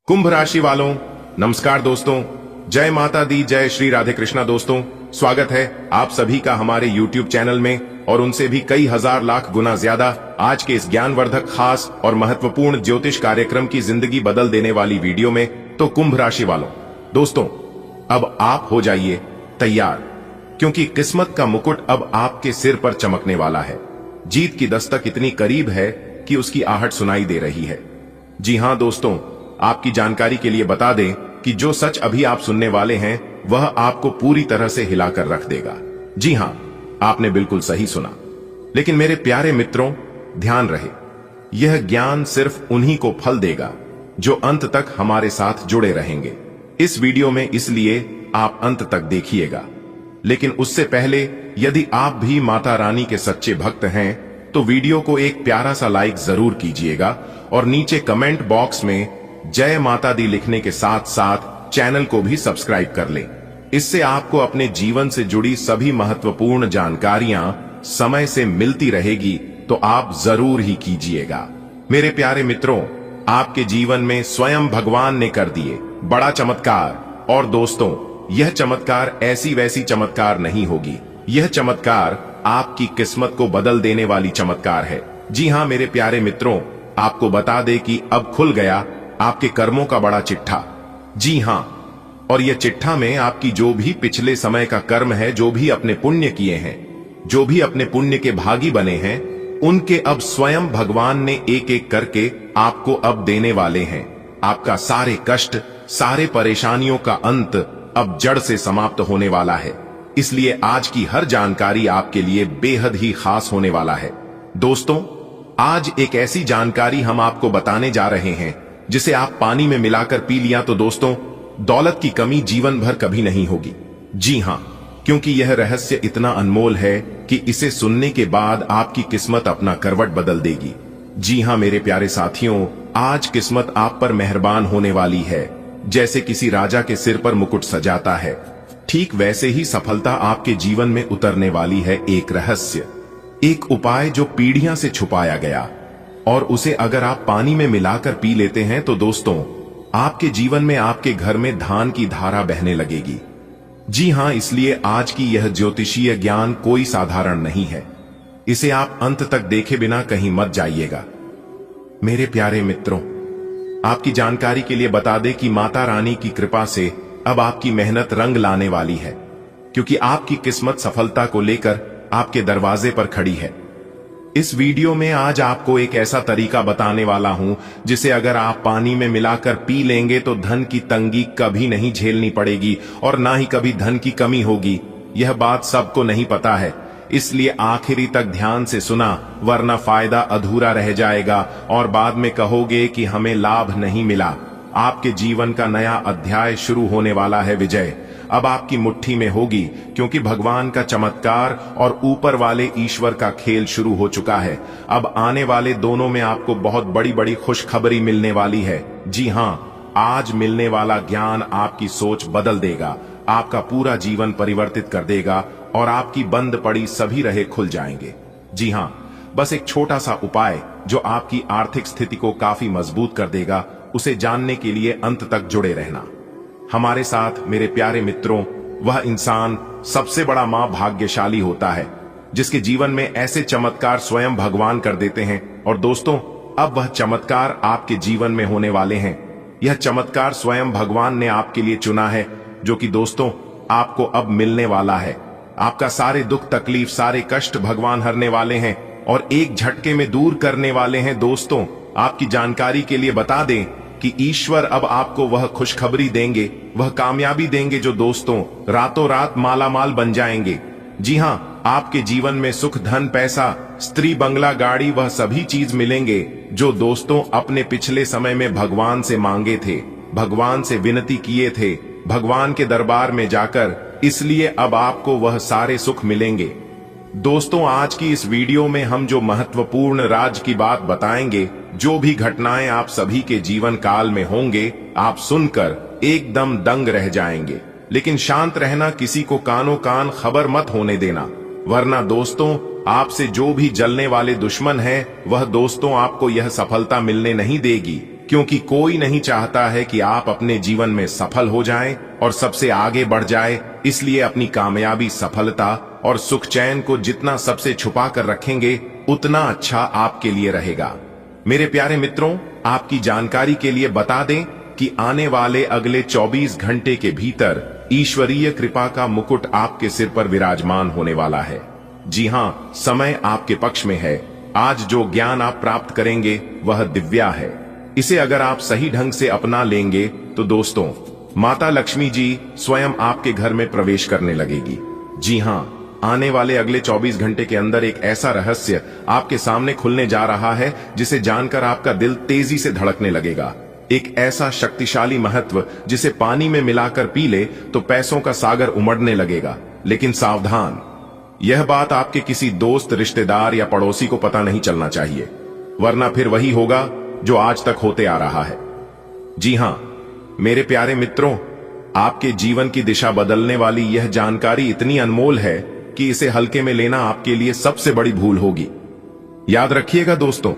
कुंभ राशि वालों, नमस्कार दोस्तों। जय माता दी, जय श्री राधे कृष्णा। दोस्तों, स्वागत है आप सभी का हमारे YouTube चैनल में और उनसे भी कई हजार लाख गुना ज्यादा आज के इस ज्ञानवर्धक, खास और महत्वपूर्ण ज्योतिष कार्यक्रम की जिंदगी बदल देने वाली वीडियो में। तो कुंभ राशि वालों, दोस्तों, अब आप हो जाइए तैयार, क्योंकि किस्मत का मुकुट अब आपके सिर पर चमकने वाला है। जीत की दस्तक इतनी करीब है कि उसकी आहट सुनाई दे रही है। जी हां दोस्तों, आपकी जानकारी के लिए बता दें कि जो सच अभी आप सुनने वाले हैं वह आपको पूरी तरह से हिलाकर रख देगा। जी हां, आपने बिल्कुल सही सुना। लेकिन मेरे प्यारे मित्रों, ध्यान रहे, यह ज्ञान सिर्फ उन्हीं को फल देगा जो अंत तक हमारे साथ जुड़े रहेंगे। इस वीडियो में इसलिए आप अंत तक देखिएगा। लेकिन उससे पहले यदि आप भी माता रानी के सच्चे भक्त हैं तो वीडियो को एक प्यारा सा लाइक जरूर कीजिएगा और नीचे कमेंट बॉक्स में जय माता दी लिखने के साथ साथ चैनल को भी सब्सक्राइब कर लें। इससे आपको अपने जीवन से जुड़ी सभी महत्वपूर्ण जानकारियां समय से मिलती रहेगी, तो आप जरूर ही कीजिएगा। मेरे प्यारे मित्रों, आपके जीवन में स्वयं भगवान ने कर दिए बड़ा चमत्कार। और दोस्तों, यह चमत्कार ऐसी वैसी चमत्कार नहीं होगी। यह चमत्कार आपकी किस्मत को बदल देने वाली चमत्कार है। जी हां मेरे प्यारे मित्रों, आपको बता दे कि अब खुल गया आपके कर्मों का बड़ा चिट्ठा। जी हां, और यह चिट्ठा में आपकी जो भी पिछले समय का कर्म है, जो भी अपने पुण्य किए हैं, जो भी अपने पुण्य के भागी बने हैं, उनके अब स्वयं भगवान ने एक एक करके आपको अब देने वाले हैं। आपका सारे कष्ट, सारे परेशानियों का अंत अब जड़ से समाप्त होने वाला है। इसलिए आज की हर जानकारी आपके लिए बेहद ही खास होने वाला है। दोस्तों, आज एक ऐसी जानकारी हम आपको बताने जा रहे हैं जिसे आप पानी में मिलाकर पी लिया तो दोस्तों, दौलत की कमी जीवन भर कभी नहीं होगी। जी हां, क्योंकि यह रहस्य इतना अनमोल है कि इसे सुनने के बाद आपकी किस्मत अपना करवट बदल देगी। जी हां मेरे प्यारे साथियों, आज किस्मत आप पर मेहरबान होने वाली है। जैसे किसी राजा के सिर पर मुकुट सजाता है, ठीक वैसे ही सफलता आपके जीवन में उतरने वाली है। एक रहस्य, एक उपाय जो पीढ़ियां से छुपाया गया, और उसे अगर आप पानी में मिलाकर पी लेते हैं तो दोस्तों, आपके जीवन में, आपके घर में धान की धारा बहने लगेगी। जी हां, इसलिए आज की यह ज्योतिषीय ज्ञान कोई साधारण नहीं है। इसे आप अंत तक देखे बिना कहीं मत जाइएगा। मेरे प्यारे मित्रों, आपकी जानकारी के लिए बता दें कि माता रानी की कृपा से अब आपकी मेहनत रंग लाने वाली है, क्योंकि आपकी किस्मत सफलता को लेकर आपके दरवाजे पर खड़ी है। इस वीडियो में आज आपको एक ऐसा तरीका बताने वाला हूं जिसे अगर आप पानी में मिलाकर पी लेंगे तो धन की तंगी कभी नहीं झेलनी पड़ेगी और ना ही कभी धन की कमी होगी। यह बात सबको नहीं पता है, इसलिए आखिरी तक ध्यान से सुना, वरना फायदा अधूरा रह जाएगा और बाद में कहोगे कि हमें लाभ नहीं मिला। आपके जीवन का नया अध्याय शुरू होने वाला है। विजय अब आपकी मुट्ठी में होगी, क्योंकि भगवान का चमत्कार और ऊपर वाले ईश्वर का खेल शुरू हो चुका है। अब आने वाले दोनों में आपको बहुत बड़ी बड़ी खुशखबरी मिलने वाली है। जी हां, आज मिलने वाला ज्ञान आपकी सोच बदल देगा, आपका पूरा जीवन परिवर्तित कर देगा और आपकी बंद पड़ी सभी राहें खुल जाएंगे। जी हां, बस एक छोटा सा उपाय जो आपकी आर्थिक स्थिति को काफी मजबूत कर देगा, उसे जानने के लिए अंत तक जुड़े रहना हमारे साथ। मेरे प्यारे मित्रों, वह इंसान सबसे बड़ा मां भाग्यशाली होता है जिसके जीवन में ऐसे चमत्कार स्वयं भगवान कर देते हैं। और दोस्तों, अब वह चमत्कार आपके जीवन में होने वाले हैं। यह चमत्कार स्वयं भगवान ने आपके लिए चुना है, जो कि दोस्तों आपको अब मिलने वाला है। आपका सारे दुख तकलीफ, सारे कष्ट भगवान हरने वाले हैं और एक झटके में दूर करने वाले हैं। दोस्तों, आपकी जानकारी के लिए बता दें कि ईश्वर अब आपको वह खुशखबरी देंगे, वह कामयाबी देंगे जो दोस्तों रातों रात मालामाल बन जाएंगे। जी हां, आपके जीवन में सुख, धन, पैसा, स्त्री, बंगला, गाड़ी, वह सभी चीज मिलेंगे जो दोस्तों अपने पिछले समय में भगवान से मांगे थे, भगवान से विनती किए थे, भगवान के दरबार में जाकर। इसलिए अब आपको वह सारे सुख मिलेंगे। दोस्तों, आज की इस वीडियो में हम जो महत्वपूर्ण राज की बात बताएंगे, जो भी घटनाएं आप सभी के जीवन काल में होंगे, आप सुनकर एकदम दंग रह जाएंगे। लेकिन शांत रहना, किसी को कानो कान खबर मत होने देना, वरना दोस्तों आपसे जो भी जलने वाले दुश्मन हैं, वह दोस्तों आपको यह सफलता मिलने नहीं देगी। क्योंकि कोई नहीं चाहता है कि आप अपने जीवन में सफल हो जाएं और सबसे आगे बढ़ जाए। इसलिए अपनी कामयाबी, सफलता और सुख चैन को जितना सबसे छुपा कर रखेंगे उतना अच्छा आपके लिए रहेगा। मेरे प्यारे मित्रों, आपकी जानकारी के लिए बता दें कि आने वाले अगले 24 घंटे के भीतर ईश्वरीय कृपा का मुकुट आपके सिर पर विराजमान होने वाला है। जी हां, समय आपके पक्ष में है। आज जो ज्ञान आप प्राप्त करेंगे वह दिव्या है। इसे अगर आप सही ढंग से अपना लेंगे तो दोस्तों, माता लक्ष्मी जी स्वयं आपके घर में प्रवेश करने लगेगी। जी हां, आने वाले अगले 24 घंटे के अंदर एक ऐसा रहस्य आपके सामने खुलने जा रहा है जिसे जानकर आपका दिल तेजी से धड़कने लगेगा। एक ऐसा शक्तिशाली महत्व जिसे पानी में मिलाकर पी ले तो पैसों का सागर उमड़ने लगेगा। लेकिन सावधान, यह बात आपके किसी दोस्त, रिश्तेदार या पड़ोसी को पता नहीं चलना चाहिए, वरना फिर वही होगा जो आज तक होते आ रहा है। जी हां मेरे प्यारे मित्रों, आपके जीवन की दिशा बदलने वाली यह जानकारी इतनी अनमोल है कि इसे हल्के में लेना आपके लिए सबसे बड़ी भूल होगी। याद रखिएगा दोस्तों,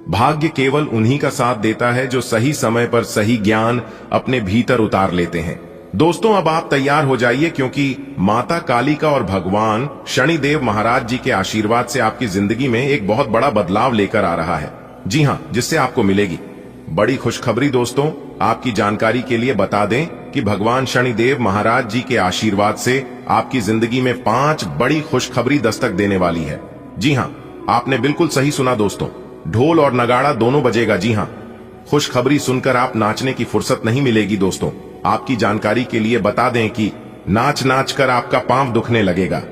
भाग्य केवल उन्हीं का साथ देता है जो सही समय पर सही ज्ञान अपने भीतर उतार लेते हैं। दोस्तों, अब आप तैयार हो जाइए, क्योंकि माता कालिका और भगवान शनिदेव महाराज जी के आशीर्वाद से आपकी जिंदगी में एक बहुत बड़ा बदलाव लेकर आ रहा है। जी हां, जिससे आपको मिलेगी बड़ी खुशखबरी। दोस्तों, आपकी जानकारी के लिए बता दें कि भगवान शनिदेव महाराज जी के आशीर्वाद से आपकी जिंदगी में 5 बड़ी खुशखबरी दस्तक देने वाली है। जी हां, आपने बिल्कुल सही सुना दोस्तों, ढोल और नगाड़ा दोनों बजेगा। जी हां, खुशखबरी सुनकर आप नाचने की फुर्सत नहीं मिलेगी। दोस्तों, आपकी जानकारी के लिए बता दें कि नाच नाच कर आपका पांव दुखने लगेगा।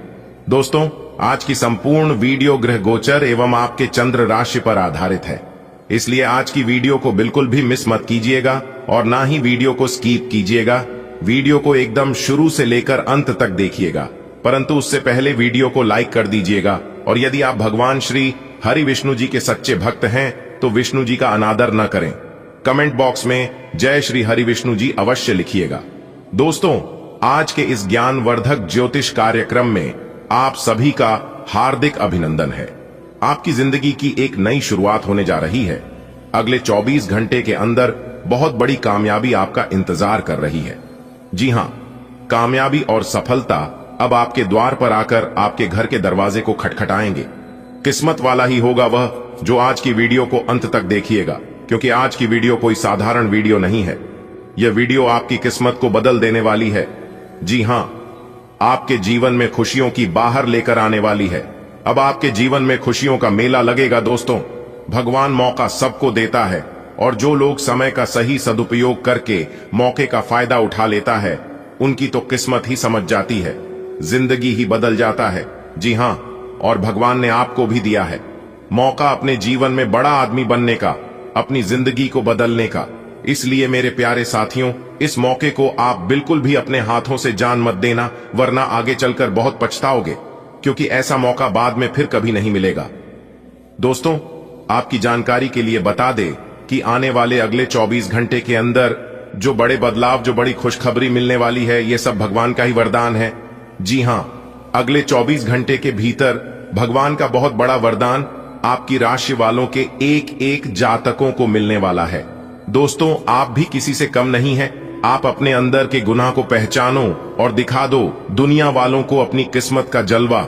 दोस्तों, आज की संपूर्ण वीडियो ग्रह गोचर एवं आपके चंद्र राशि पर आधारित है, इसलिए आज की वीडियो को बिल्कुल भी मिस मत कीजिएगा और ना ही वीडियो को स्किप कीजिएगा। वीडियो को एकदम शुरू से लेकर अंत तक देखिएगा, परंतु उससे पहले वीडियो को लाइक कर दीजिएगा। और यदि आप भगवान श्री हरि विष्णु जी के सच्चे भक्त हैं तो विष्णु जी का अनादर न करें। कमेंट बॉक्स में जय श्री हरि विष्णु जी अवश्य लिखिएगा। दोस्तों, आज के इस ज्ञानवर्धक ज्योतिष कार्यक्रम में आप सभी का हार्दिक अभिनंदन है। आपकी जिंदगी की एक नई शुरुआत होने जा रही है। अगले 24 घंटे के अंदर बहुत बड़ी कामयाबी आपका इंतजार कर रही है। जी हां, कामयाबी और सफलता अब आपके द्वार पर आकर आपके घर के दरवाजे को खटखटाएंगे। किस्मत वाला ही होगा वह जो आज की वीडियो को अंत तक देखिएगा, क्योंकि आज की वीडियो कोई साधारण वीडियो नहीं है। यह वीडियो आपकी किस्मत को बदल देने वाली है। जी हां, आपके जीवन में खुशियों की बाहर लेकर आने वाली है। अब आपके जीवन में खुशियों का मेला लगेगा। दोस्तों, भगवान मौका सबको देता है और जो लोग समय का सही सदुपयोग करके मौके का फायदा उठा लेता है उनकी तो किस्मत ही समझ जाती है, जिंदगी ही बदल जाता है। जी हां, और भगवान ने आपको भी दिया है मौका अपने जीवन में बड़ा आदमी बनने का, अपनी जिंदगी को बदलने का। इसलिए मेरे प्यारे साथियों, इस मौके को आप बिल्कुल भी अपने हाथों से जान मत देना, वरना आगे चलकर बहुत पछताओगे, क्योंकि ऐसा मौका बाद में फिर कभी नहीं मिलेगा। दोस्तों, आपकी जानकारी के लिए बता दे कि आने वाले अगले 24 घंटे के अंदर जो बड़े बदलाव, जो बड़ी खुशखबरी मिलने वाली है, ये सब भगवान का ही वरदान है। जी हां, अगले 24 घंटे के भीतर भगवान का बहुत बड़ा वरदान आपकी राशि वालों के एक एक जातकों को मिलने वाला है। दोस्तों, आप भी किसी से कम नहीं हैं। आप अपने अंदर के गुनाह को पहचानो और दिखा दो दुनिया वालों को अपनी किस्मत का जलवा।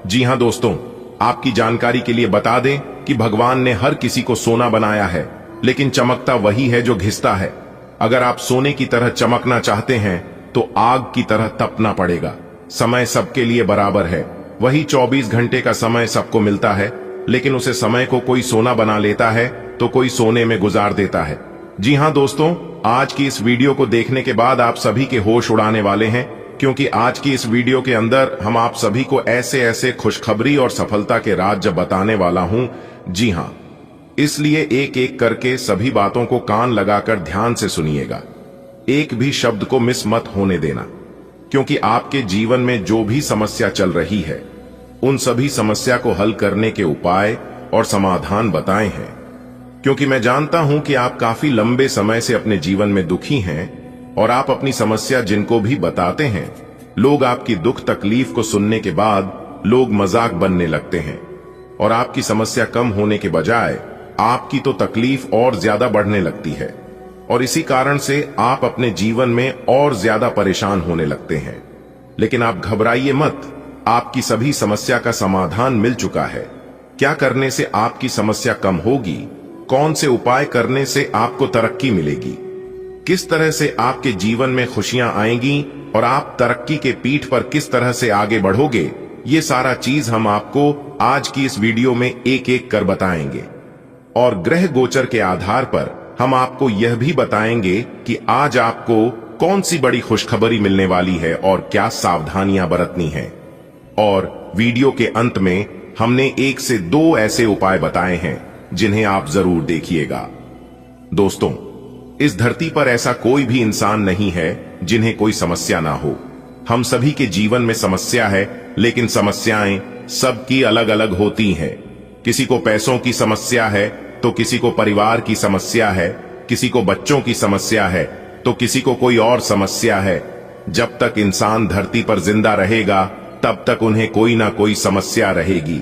जी हां दोस्तों, आपकी जानकारी के लिए बता दें कि भगवान ने हर किसी को सोना बनाया है, लेकिन चमकता वही है जो घिसता है। अगर आप सोने की तरह चमकना चाहते हैं तो आग की तरह तपना पड़ेगा। समय सबके लिए बराबर है। वही 24 घंटे का समय सबको मिलता है, लेकिन उसे समय को कोई सोना बना लेता है तो कोई सोने में गुजार देता है। जी हां दोस्तों, आज की इस वीडियो को देखने के बाद आप सभी के होश उड़ाने वाले हैं, क्योंकि आज की इस वीडियो के अंदर हम आप सभी को ऐसे ऐसे खुशखबरी और सफलता के राज बताने वाला हूं। जी हां, इसलिए एक एक करके सभी बातों को कान लगाकर ध्यान से सुनिएगा। एक भी शब्द को मिस मत होने देना, क्योंकि आपके जीवन में जो भी समस्या चल रही है उन सभी समस्या को हल करने के उपाय और समाधान बताए हैं। क्योंकि मैं जानता हूं कि आप काफी लंबे समय से अपने जीवन में दुखी हैं और आप अपनी समस्या जिनको भी बताते हैं, लोग आपकी दुख तकलीफ को सुनने के बाद लोग मजाक बनने लगते हैं और आपकी समस्या कम होने के बजाय आपकी तो तकलीफ और ज्यादा बढ़ने लगती है और इसी कारण से आप अपने जीवन में और ज्यादा परेशान होने लगते हैं। लेकिन आप घबराइए मत, आपकी सभी समस्या का समाधान मिल चुका है। क्या करने से आपकी समस्या कम होगी, कौन से उपाय करने से आपको तरक्की मिलेगी, किस तरह से आपके जीवन में खुशियां आएंगी और आप तरक्की के पीठ पर किस तरह से आगे बढ़ोगे, ये सारा चीज हम आपको आज की इस वीडियो में एक एक कर बताएंगे। और ग्रह गोचर के आधार पर हम आपको यह भी बताएंगे कि आज आपको कौन सी बड़ी खुशखबरी मिलने वाली है और क्या सावधानियां बरतनी है। और वीडियो के अंत में हमने 1 से 2 ऐसे उपाय बताए हैं जिन्हें आप जरूर देखिएगा। दोस्तों, इस धरती पर ऐसा कोई भी इंसान नहीं है जिन्हें कोई समस्या ना हो। हम सभी के जीवन में समस्या है, लेकिन समस्याएं सबकी अलग अलग होती हैं। किसी को पैसों की समस्या है तो किसी को परिवार की समस्या है, किसी को बच्चों की समस्या है तो किसी को कोई और समस्या है। जब तक इंसान धरती पर जिंदा रहेगा तब तक उन्हें कोई ना कोई समस्या रहेगी।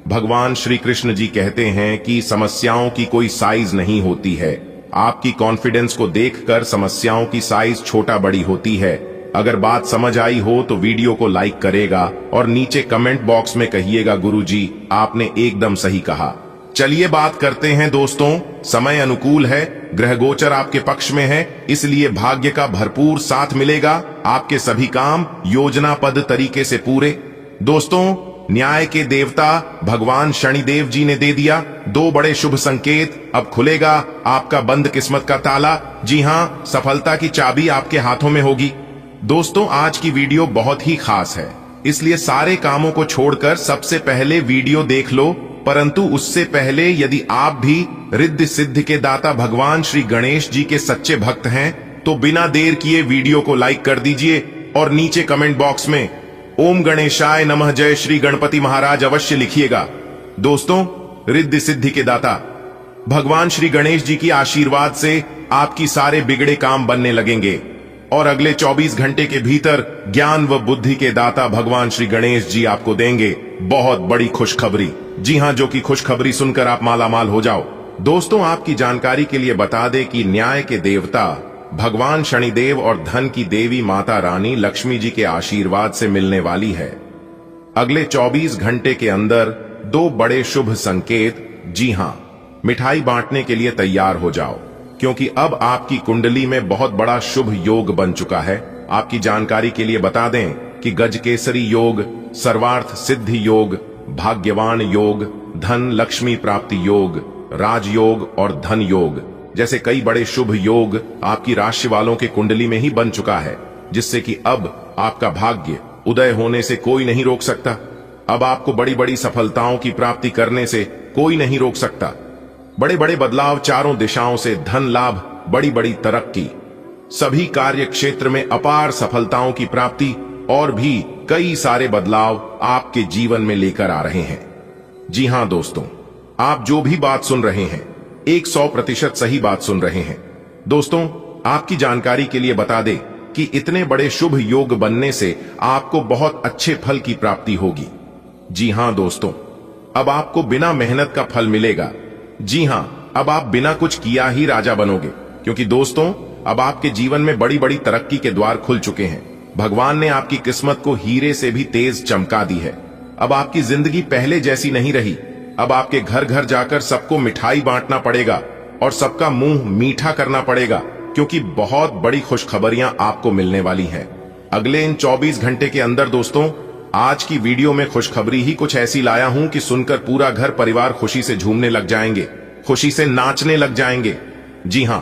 भगवान श्री कृष्ण जी कहते हैं कि समस्याओं की कोई साइज नहीं होती है। आपकी कॉन्फिडेंस को देखकर समस्याओं की साइज छोटा बड़ी होती है। अगर बात समझ आई हो तो वीडियो को लाइक करेगा और नीचे कमेंट बॉक्स में कहिएगा गुरुजी आपने एकदम सही कहा। चलिए बात करते हैं दोस्तों। समय अनुकूल है, ग्रह गोचर आपके पक्ष में है, इसलिए भाग्य का भरपूर साथ मिलेगा। आपके सभी काम योजनाबद्ध तरीके से पूरे। दोस्तों, न्याय के देवता भगवान शनिदेव जी ने दे दिया 2 बड़े शुभ संकेत। अब खुलेगा आपका बंद किस्मत का ताला। जी हां, सफलता की चाबी आपके हाथों में होगी। दोस्तों, आज की वीडियो बहुत ही खास है, इसलिए सारे कामों को छोड़कर सबसे पहले वीडियो देख लो। परंतु उससे पहले यदि आप भी रिद्धि सिद्धि के दाता भगवान श्री गणेश जी के सच्चे भक्त हैं तो बिना देर किए वीडियो को लाइक कर दीजिए और नीचे कमेंट बॉक्स में ओम गणेशाय नमः जय श्री गणपति महाराज अवश्य लिखिएगा। दोस्तों, रिद्धि सिद्धि के दाता भगवान श्री गणेश जी की आशीर्वाद से आपकी सारे बिगड़े काम बनने लगेंगे और अगले 24 घंटे के भीतर ज्ञान व बुद्धि के दाता भगवान श्री गणेश जी आपको देंगे बहुत बड़ी खुशखबरी। जी हां, जो कि खुशखबरी सुनकर आप मालामाल हो जाओ। दोस्तों, आपकी जानकारी के लिए बता दें कि न्याय के देवता भगवान शनिदेव और धन की देवी माता रानी लक्ष्मी जी के आशीर्वाद से मिलने वाली है। अगले 24 घंटे के अंदर 2 बड़े शुभ संकेत। जी हां, मिठाई बांटने के लिए तैयार हो जाओ, क्योंकि अब आपकी कुंडली में बहुत बड़ा शुभ योग बन चुका है। आपकी जानकारी के लिए बता दें कि गजकेसरी योग, सर्वार्थ सिद्धि योग, भाग्यवान योग, धन लक्ष्मी प्राप्ति योग, राजयोग और धन योग जैसे कई बड़े शुभ योग आपकी राशि वालों के कुंडली में ही बन चुका है, जिससे कि अब आपका भाग्य उदय होने से कोई नहीं रोक सकता। अब आपको बड़ी बड़ी सफलताओं की प्राप्ति करने से कोई नहीं रोक सकता। बड़े बड़े बदलाव चारों दिशाओं से, धन लाभ, बड़ी बड़ी तरक्की, सभी कार्य क्षेत्र में अपार सफलताओं की प्राप्ति और भी कई सारे बदलाव आपके जीवन में लेकर आ रहे हैं। जी हां दोस्तों, आप जो भी बात सुन रहे हैं 100% सही बात सुन रहे हैं। दोस्तों, आपकी जानकारी के लिए बता दें कि इतने बड़े शुभ योग बनने से आपको बहुत अच्छे फल की प्राप्ति होगी। जी हां दोस्तों, अब आपको बिना मेहनत का फल मिलेगा। जी हां, अब आप बिना कुछ किया ही राजा बनोगे, क्योंकि दोस्तों अब आपके जीवन में बड़ी बड़ी तरक्की के द्वार खुल चुके हैं। भगवान ने आपकी किस्मत को हीरे से भी तेज चमका दी है। अब आपकी जिंदगी पहले जैसी नहीं रही। अब आपके घर घर जाकर सबको मिठाई बांटना पड़ेगा और सबका मुंह मीठा करना पड़ेगा, क्योंकि बहुत बड़ी खुशखबरियां आपको मिलने वाली हैं अगले इन 24 घंटे के अंदर। दोस्तों, आज की वीडियो में खुशखबरी ही कुछ ऐसी लाया हूं कि सुनकर पूरा घर परिवार खुशी से झूमने लग जाएंगे, खुशी से नाचने लग जाएंगे। जी हां,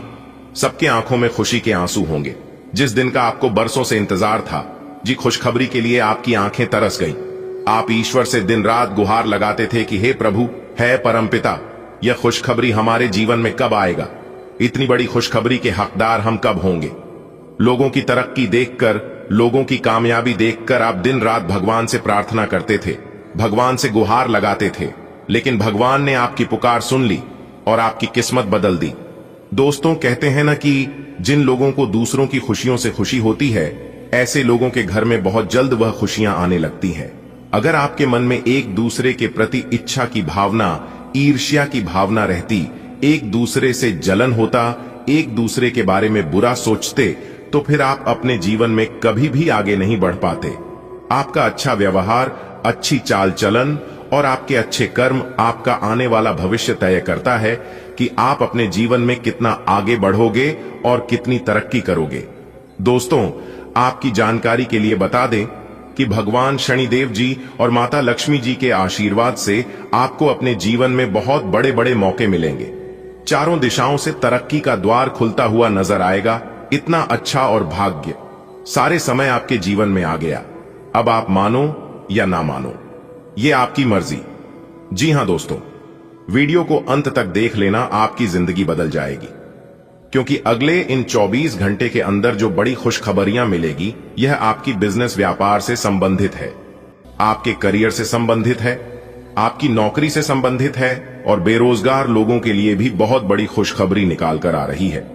सबके आंखों में खुशी के आंसू होंगे। जिस दिन का आपको बरसों से इंतजार था, जी खुशखबरी के लिए आपकी आंखें तरस गईं। आप ईश्वर से दिन रात गुहार लगाते थे कि हे प्रभु, है परमपिता, यह खुशखबरी हमारे जीवन में कब आएगा? इतनी बड़ी खुशखबरी के हकदार हम कब होंगे? लोगों की तरक्की देखकर, लोगों की कामयाबी देखकर आप दिन रात भगवान से प्रार्थना करते थे, भगवान से गुहार लगाते थे, लेकिन भगवान ने आपकी पुकार सुन ली और आपकी किस्मत बदल दी। दोस्तों, कहते हैं ना कि जिन लोगों को दूसरों की खुशियों से खुशी होती है, ऐसे लोगों के घर में बहुत जल्द वह खुशियां आने लगती हैं। अगर आपके मन में एक दूसरे के प्रति इच्छा की भावना, ईर्ष्या की भावना रहती, एक दूसरे से जलन होता, एक दूसरे के बारे में बुरा सोचते, तो फिर आप अपने जीवन में कभी भी आगे नहीं बढ़ पाते। आपका अच्छा व्यवहार, अच्छी चाल चलन और आपके अच्छे कर्म आपका आने वाला भविष्य तय करता है कि आप अपने जीवन में कितना आगे बढ़ोगे और कितनी तरक्की करोगे। दोस्तों, आपकी जानकारी के लिए बता दें कि भगवान शनिदेव जी और माता लक्ष्मी जी के आशीर्वाद से आपको अपने जीवन में बहुत बड़े बड़े मौके मिलेंगे। चारों दिशाओं से तरक्की का द्वार खुलता हुआ नजर आएगा। इतना अच्छा और भाग्य सारे समय आपके जीवन में आ गया। अब आप मानो या ना मानो, ये आपकी मर्जी। जी हां दोस्तों, वीडियो को अंत तक देख लेना, आपकी जिंदगी बदल जाएगी। क्योंकि अगले इन 24 घंटे के अंदर जो बड़ी खुशखबरियां मिलेगी, यह आपकी बिजनेस व्यापार से संबंधित है, आपके करियर से संबंधित है, आपकी नौकरी से संबंधित है और बेरोजगार लोगों के लिए भी बहुत बड़ी खुशखबरी निकाल कर आ रही है।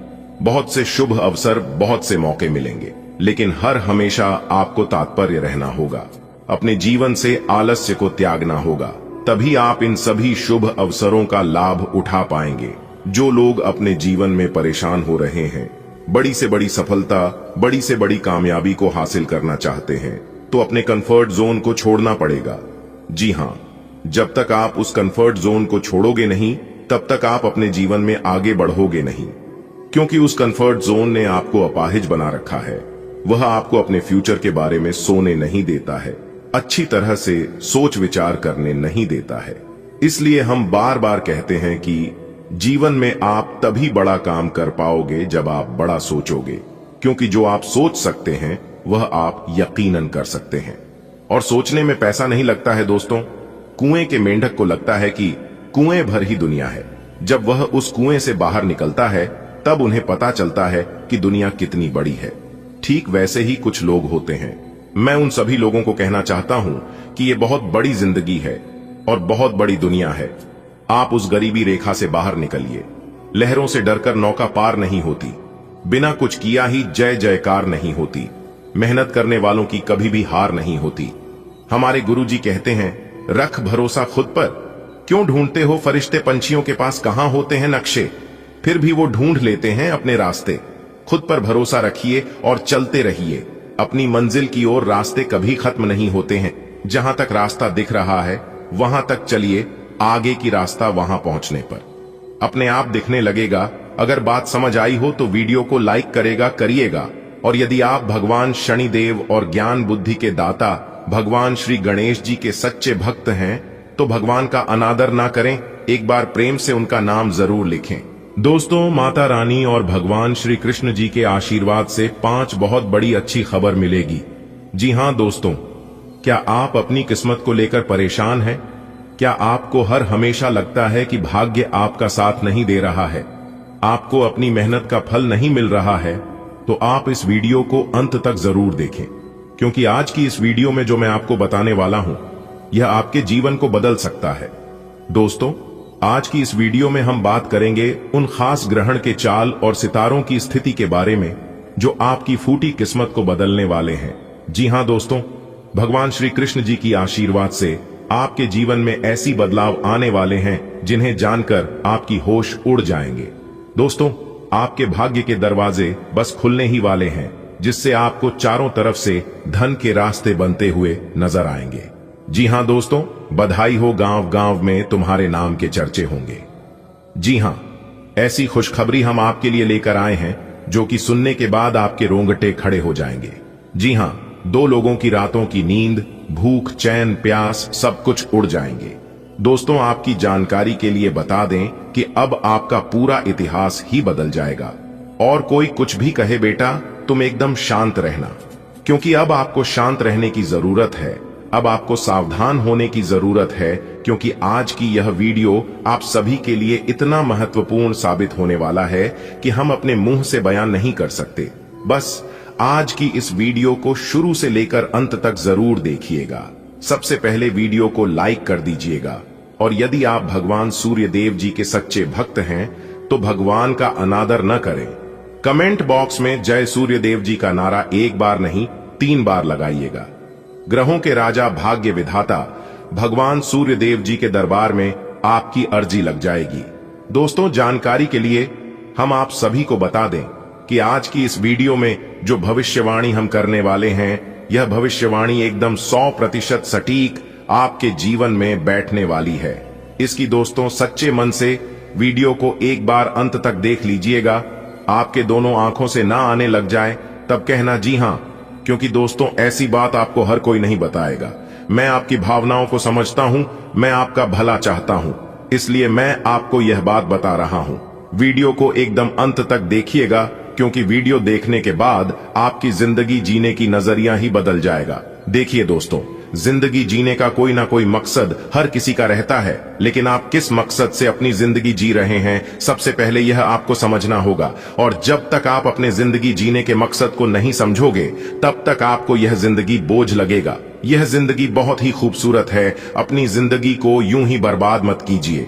बहुत से शुभ अवसर, बहुत से मौके मिलेंगे, लेकिन हर हमेशा आपको तात्पर्य रहना होगा। अपने जीवन से आलस्य को त्यागना होगा, तभी आप इन सभी शुभ अवसरों का लाभ उठा पाएंगे। जो लोग अपने जीवन में परेशान हो रहे हैं, बड़ी से बड़ी सफलता, बड़ी से बड़ी कामयाबी को हासिल करना चाहते हैं, तो अपने कंफर्ट जोन को छोड़ना पड़ेगा। जी हां, जब तक आप उस कंफर्ट जोन को छोड़ोगे नहीं, तब तक आप अपने जीवन में आगे बढ़ोगे नहीं। क्योंकि उस कंफर्ट जोन ने आपको अपाहिज बना रखा है। वह आपको अपने फ्यूचर के बारे में सोने नहीं देता है, अच्छी तरह से सोच विचार करने नहीं देता है। इसलिए हम बार बार कहते हैं कि जीवन में आप तभी बड़ा काम कर पाओगे जब आप बड़ा सोचोगे। क्योंकि जो आप सोच सकते हैं वह आप यकीनन कर सकते हैं। और सोचने में पैसा नहीं लगता है दोस्तों। कुएं के मेंढक को लगता है कि कुएं भर ही दुनिया है। जब वह उस कुएं से बाहर निकलता है, तब उन्हें पता चलता है कि दुनिया कितनी बड़ी है। ठीक वैसे ही कुछ लोग होते हैं। मैं उन सभी लोगों को कहना चाहता हूं कि ये बहुत बड़ी जिंदगी है और बहुत बड़ी दुनिया है। आप उस गरीबी रेखा से बाहर निकलिए। लहरों से डरकर नौका पार नहीं होती, बिना कुछ किया ही जय जयकार नहीं होती, मेहनत करने वालों की कभी भी हार नहीं होती। हमारे गुरुजी कहते हैं, रख भरोसा खुद पर। क्यों ढूंढते हो फरिश्ते पंछियों के पास कहां होते हैं नक्शे, फिर भी वो ढूंढ लेते हैं अपने रास्ते। खुद पर भरोसा रखिए और चलते रहिए। अपनी मंजिल की ओर रास्ते कभी खत्म नहीं होते हैं। जहां तक रास्ता दिख रहा है वहां तक चलिए, आगे की रास्ता वहां पहुंचने पर अपने आप दिखने लगेगा। अगर बात समझ आई हो तो वीडियो को लाइक करिएगा। और यदि आप भगवान शनिदेव और ज्ञान बुद्धि के दाता भगवान श्री गणेश जी के सच्चे भक्त हैं, तो भगवान का अनादर ना करें, एक बार प्रेम से उनका नाम जरूर लिखें। दोस्तों, माता रानी और भगवान श्री कृष्ण जी के आशीर्वाद से 5 बहुत बड़ी अच्छी खबर मिलेगी। जी हां दोस्तों, क्या आप अपनी किस्मत को लेकर परेशान हैं? क्या आपको हर हमेशा लगता है कि भाग्य आपका साथ नहीं दे रहा है, आपको अपनी मेहनत का फल नहीं मिल रहा है? तो आप इस वीडियो को अंत तक जरूर देखें, क्योंकि आज की इस वीडियो में जो मैं आपको बताने वाला हूं, यह आपके जीवन को बदल सकता है। दोस्तों, आज की इस वीडियो में हम बात करेंगे उन खास ग्रहण के चाल और सितारों की स्थिति के बारे में जो आपकी फूटी किस्मत को बदलने वाले हैं। जी हां दोस्तों, भगवान श्री कृष्ण जी की आशीर्वाद से आपके जीवन में ऐसी बदलाव आने वाले हैं जिन्हें जानकर आपकी होश उड़ जाएंगे। दोस्तों, आपके भाग्य के दरवाजे बस खुलने ही वाले हैं, जिससे आपको चारों तरफ से धन के रास्ते बनते हुए नजर आएंगे। जी हां दोस्तों, बधाई हो, गांव गांव में तुम्हारे नाम के चर्चे होंगे। जी हां, ऐसी खुशखबरी हम आपके लिए लेकर आए हैं जो कि सुनने के बाद आपके रोंगटे खड़े हो जाएंगे। जी हां, 2 लोगों की रातों की नींद, भूख, चैन, प्यास सब कुछ उड़ जाएंगे। दोस्तों, आपकी जानकारी के लिए बता दें कि अब आपका पूरा इतिहास ही बदल जाएगा। और कोई कुछ भी कहे बेटा, तुम एकदम शांत रहना, क्योंकि अब आपको शांत रहने की जरूरत है। अब आपको सावधान होने की जरूरत है, क्योंकि आज की यह वीडियो आप सभी के लिए इतना महत्वपूर्ण साबित होने वाला है कि हम अपने मुंह से बयान नहीं कर सकते। बस आज की इस वीडियो को शुरू से लेकर अंत तक जरूर देखिएगा। सबसे पहले वीडियो को लाइक कर दीजिएगा, और यदि आप भगवान सूर्य देव जी के सच्चे भक्त हैं तो भगवान का अनादर न करें। कमेंट बॉक्स में जय सूर्य देव जी का नारा 1 बार नहीं 3 बार लगाइएगा। ग्रहों के राजा, भाग्य विधाता भगवान सूर्य देव जी के दरबार में आपकी अर्जी लग जाएगी। दोस्तों, जानकारी के लिए हम आप सभी को बता दें कि आज की इस वीडियो में जो भविष्यवाणी हम करने वाले हैं, यह भविष्यवाणी एकदम 100% सटीक आपके जीवन में बैठने वाली है। इसकी दोस्तों सच्चे मन से वीडियो को एक बार अंत तक देख लीजिएगा। आपके दोनों आंखों से ना आने लग जाए तब कहना जी हां, क्योंकि दोस्तों ऐसी बात आपको हर कोई नहीं बताएगा। मैं आपकी भावनाओं को समझता हूं, मैं आपका भला चाहता हूं, इसलिए मैं आपको यह बात बता रहा हूं। वीडियो को एकदम अंत तक देखिएगा, क्योंकि वीडियो देखने के बाद आपकी जिंदगी जीने की नजरिया ही बदल जाएगा। देखिए दोस्तों, जिंदगी जीने का कोई ना कोई मकसद हर किसी का रहता है, लेकिन आप किस मकसद से अपनी जिंदगी जी रहे हैं, सबसे पहले यह आपको समझना होगा। और जब तक आप अपने जिंदगी जीने के मकसद को नहीं समझोगे, तब तक आपको यह जिंदगी बोझ लगेगा। यह जिंदगी बहुत ही खूबसूरत है, अपनी जिंदगी को यूं ही बर्बाद मत कीजिए।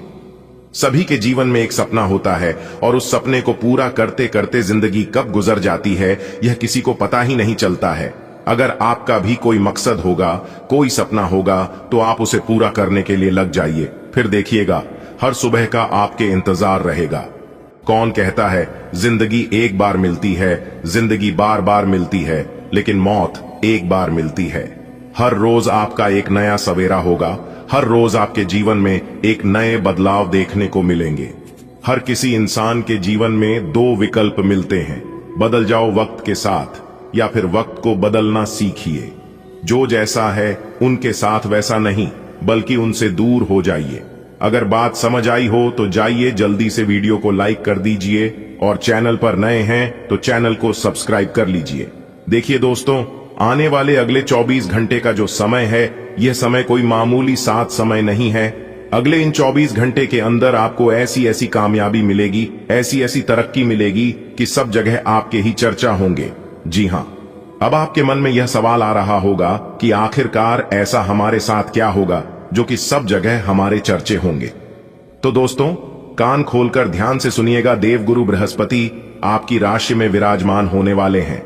सभी के जीवन में एक सपना होता है, और उस सपने को पूरा करते करते जिंदगी कब गुजर जाती है, यह किसी को पता ही नहीं चलता है। अगर आपका भी कोई मकसद होगा, कोई सपना होगा, तो आप उसे पूरा करने के लिए लग जाइए। फिर देखिएगा, हर सुबह का आपके इंतजार रहेगा। कौन कहता है जिंदगी एक बार मिलती है, जिंदगी बार बार मिलती है, लेकिन मौत एक बार मिलती है। हर रोज आपका एक नया सवेरा होगा, हर रोज आपके जीवन में एक नए बदलाव देखने को मिलेंगे। हर किसी इंसान के जीवन में दो विकल्प मिलते हैं, बदल जाओ वक्त के साथ, या फिर वक्त को बदलना सीखिए। जो जैसा है उनके साथ वैसा नहीं, बल्कि उनसे दूर हो जाइए। अगर बात समझ आई हो तो जाइए जल्दी से वीडियो को लाइक कर दीजिए, और चैनल पर नए हैं तो चैनल को सब्सक्राइब कर लीजिए। देखिए दोस्तों, आने वाले अगले 24 घंटे का जो समय है, यह समय कोई मामूली साथ समय नहीं है। अगले इन 24 घंटे के अंदर आपको ऐसी ऐसी कामयाबी मिलेगी, ऐसी ऐसी तरक्की मिलेगी कि सब जगह आपके ही चर्चा होंगे। जी हां, अब आपके मन में यह सवाल आ रहा होगा कि आखिरकार ऐसा हमारे साथ क्या होगा जो कि सब जगह हमारे चर्चे होंगे। तो दोस्तों, कान खोलकर ध्यान से सुनिएगा। देवगुरु बृहस्पति आपकी राशि में विराजमान होने वाले हैं,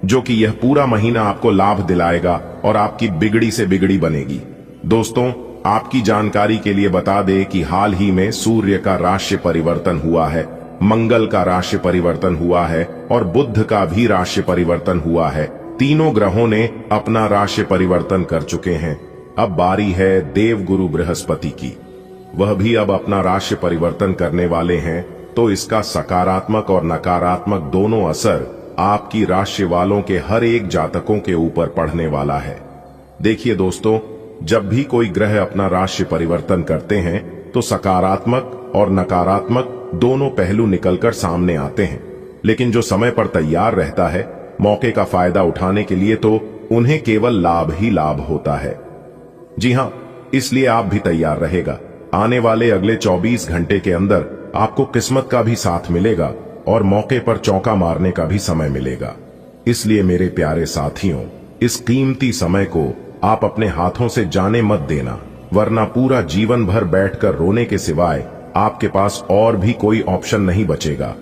जो कि यह पूरा महीना आपको लाभ दिलाएगा और आपकी बिगड़ी से बिगड़ी बनेगी। दोस्तों, आपकी जानकारी के लिए बता दें कि हाल ही में सूर्य का राशि परिवर्तन हुआ है, मंगल का राशि परिवर्तन हुआ है, और बुध का भी राशि परिवर्तन हुआ है। तीनों ग्रहों ने अपना राशि परिवर्तन कर चुके हैं। अब बारी है देवगुरु बृहस्पति की, वह भी अब अपना राशि परिवर्तन करने वाले हैं। तो इसका सकारात्मक और नकारात्मक दोनों असर आपकी राशि वालों के हर एक जातकों के ऊपर पड़ने वाला है। देखिए दोस्तों, जब भी कोई ग्रह अपना राशि परिवर्तन करते हैं तो सकारात्मक और नकारात्मक दोनों पहलू निकलकर सामने आते हैं, लेकिन जो समय पर तैयार रहता है मौके का फायदा उठाने के लिए, तो उन्हें केवल लाभ ही लाभ होता है। जी हां, इसलिए आप भी तैयार रहेगा। आने वाले अगले 24 घंटे के अंदर आपको किस्मत का भी साथ मिलेगा और मौके पर चौका मारने का भी समय मिलेगा। इसलिए मेरे प्यारे साथियों, इस कीमती समय को आप अपने हाथों से जाने मत देना, वरना पूरा जीवन भर बैठकर रोने के सिवाय आपके पास और भी कोई ऑप्शन नहीं बचेगा।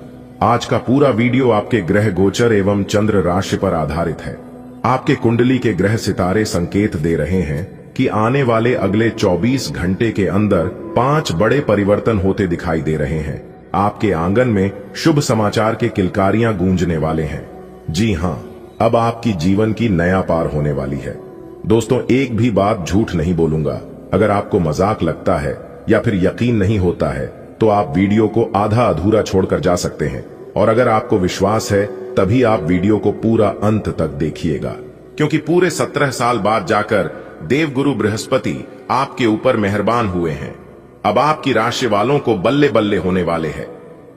आज का पूरा वीडियो आपके ग्रह गोचर एवं चंद्र राशि पर आधारित है। आपके कुंडली के ग्रह सितारे संकेत दे रहे हैं कि आने वाले अगले 24 घंटे के अंदर 5 बड़े परिवर्तन होते दिखाई दे रहे हैं। आपके आंगन में शुभ समाचार के किलकारियां गूंजने वाले हैं। जी हां, अब आपकी जीवन की नया पार होने वाली है। दोस्तों, एक भी बात झूठ नहीं बोलूंगा। अगर आपको मजाक लगता है या फिर यकीन नहीं होता है, तो आप वीडियो को आधा अधूरा छोड़कर जा सकते हैं, और अगर आपको विश्वास है तभी आप वीडियो को पूरा अंत तक देखिएगा, क्योंकि पूरे 17 साल बाद जाकर देवगुरु बृहस्पति आपके ऊपर मेहरबान हुए हैं। अब आपकी राशि वालों को बल्ले बल्ले होने वाले हैं,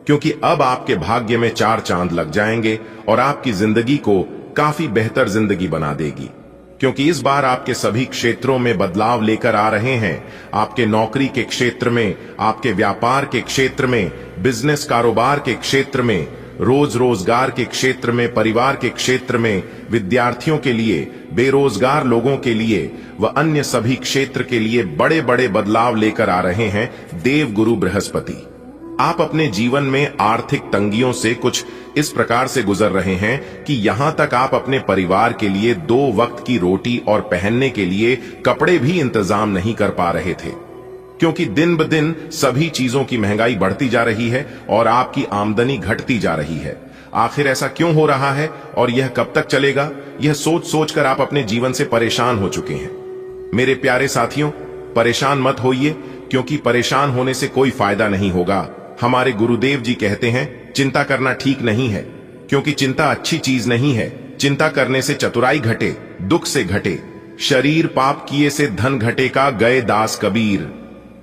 क्योंकि अब आपके भाग्य में 4 चांद लग जाएंगे और आपकी जिंदगी को काफी बेहतर जिंदगी बना देगी, क्योंकि इस बार आपके सभी क्षेत्रों में बदलाव लेकर आ रहे हैं। आपके नौकरी के क्षेत्र में, आपके व्यापार के क्षेत्र में, बिजनेस कारोबार के क्षेत्र में, रोजगार के क्षेत्र में, परिवार के क्षेत्र में, विद्यार्थियों के लिए, बेरोजगार लोगों के लिए व अन्य सभी क्षेत्र के लिए बड़े बड़े बदलाव लेकर आ रहे हैं देवगुरु बृहस्पति। आप अपने जीवन में आर्थिक तंगियों से कुछ इस प्रकार से गुजर रहे हैं कि यहां तक आप अपने परिवार के लिए 2 वक्त की रोटी और पहनने के लिए कपड़े भी इंतजाम नहीं कर पा रहे थे। क्योंकि दिन ब दिन सभी चीजों की महंगाई बढ़ती जा रही है और आपकी आमदनी घटती जा रही है। आखिर ऐसा क्यों हो रहा है और यह कब तक चलेगा, यह सोच सोच कर आप अपने जीवन से परेशान हो चुके हैं। मेरे प्यारे साथियों, परेशान मत होइए, क्योंकि परेशान होने से कोई फायदा नहीं होगा। हमारे गुरुदेव जी कहते हैं, चिंता करना ठीक नहीं है, क्योंकि चिंता अच्छी चीज नहीं है। चिंता करने से चतुराई घटे, दुख से घटे। शरीर पाप किए से धन घटे का, गए दास कबीर।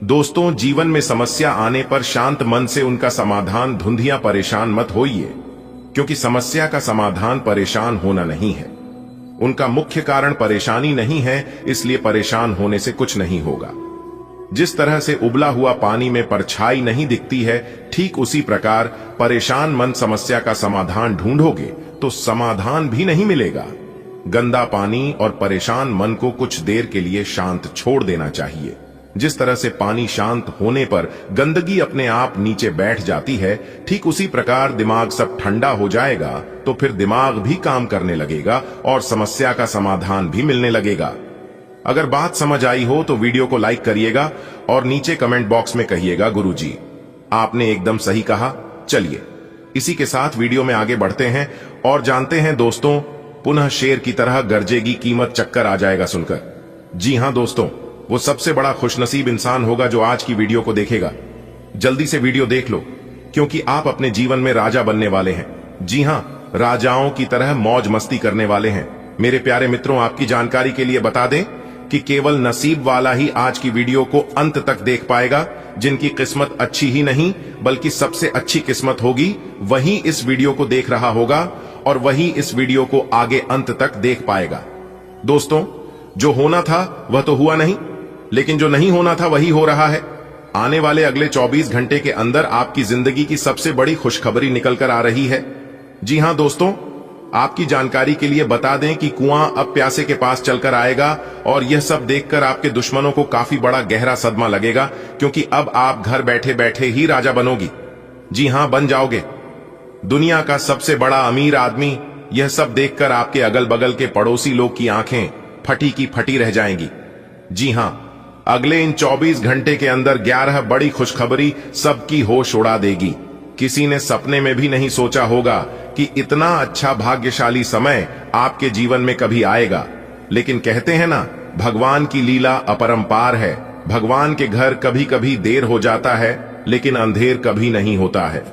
दोस्तों, जीवन में समस्या आने पर शांत मन से उनका समाधान ढूंढिए, परेशान मत होइए, क्योंकि समस्या का समाधान परेशान होना नहीं है। उनका मुख्य कारण परेशानी नहीं है, इसलिए परेशान होने से कुछ नहीं होगा। जिस तरह से उबला हुआ पानी में परछाई नहीं दिखती है, ठीक उसी प्रकार परेशान मन समस्या का समाधान ढूंढोगे तो समाधान भी नहीं मिलेगा। गंदा पानी और परेशान मन को कुछ देर के लिए शांत छोड़ देना चाहिए। जिस तरह से पानी शांत होने पर गंदगी अपने आप नीचे बैठ जाती है, ठीक उसी प्रकार दिमाग सब ठंडा हो जाएगा तो फिर दिमाग भी काम करने लगेगा और समस्या का समाधान भी मिलने लगेगा। अगर बात समझ आई हो तो वीडियो को लाइक करिएगा और नीचे कमेंट बॉक्स में कहिएगा, गुरुजी आपने एकदम सही कहा। चलिए इसी के साथ वीडियो में आगे बढ़ते हैं और जानते हैं दोस्तों, पुनः शेर की तरह गरजेगी कीमत, चक्कर आ जाएगा सुनकर। जी हां दोस्तों, वो सबसे बड़ा खुशनसीब इंसान होगा जो आज की वीडियो को देखेगा। जल्दी से वीडियो देख लो, क्योंकि आप अपने जीवन में राजा बनने वाले हैं। जी हां, राजाओं की तरह मौज मस्ती करने वाले हैं। मेरे प्यारे मित्रों, आपकी जानकारी के लिए बता दें कि केवल नसीब वाला ही आज की वीडियो को अंत तक देख पाएगा। जिनकी किस्मत अच्छी ही नहीं बल्कि सबसे अच्छी किस्मत होगी, वही इस वीडियो को देख रहा होगा और वही इस वीडियो को आगे अंत तक देख पाएगा। दोस्तों, जो होना था वह तो हुआ नहीं, लेकिन जो नहीं होना था वही हो रहा है। आने वाले अगले 24 घंटे के अंदर आपकी जिंदगी की सबसे बड़ी खुशखबरी निकल कर आ रही है। जी हां दोस्तों, आपकी जानकारी के लिए बता दें कि कुआं अब प्यासे के पास चलकर आएगा और यह सब देखकर आपके दुश्मनों को काफी बड़ा गहरा सदमा लगेगा, क्योंकि अब आप घर बैठे बैठे ही राजा बनोगी। जी हां, बन जाओगे। दुनिया का सबसे बड़ा अमीर आदमी, यह सब देखकर आपके अगल बगल के पड़ोसी लोग की आंखें फटी की फटी रह जाएंगी। जी हां, अगले इन 24 घंटे के अंदर 11 बड़ी खुशखबरी सबकी होश उड़ा देगी। किसी ने सपने में भी नहीं सोचा होगा कि इतना अच्छा भाग्यशाली समय आपके जीवन में कभी आएगा। लेकिन कहते हैं ना, भगवान की लीला अपरंपार है। भगवान के घर कभी कभी देर हो जाता है, लेकिन अंधेर कभी नहीं होता है।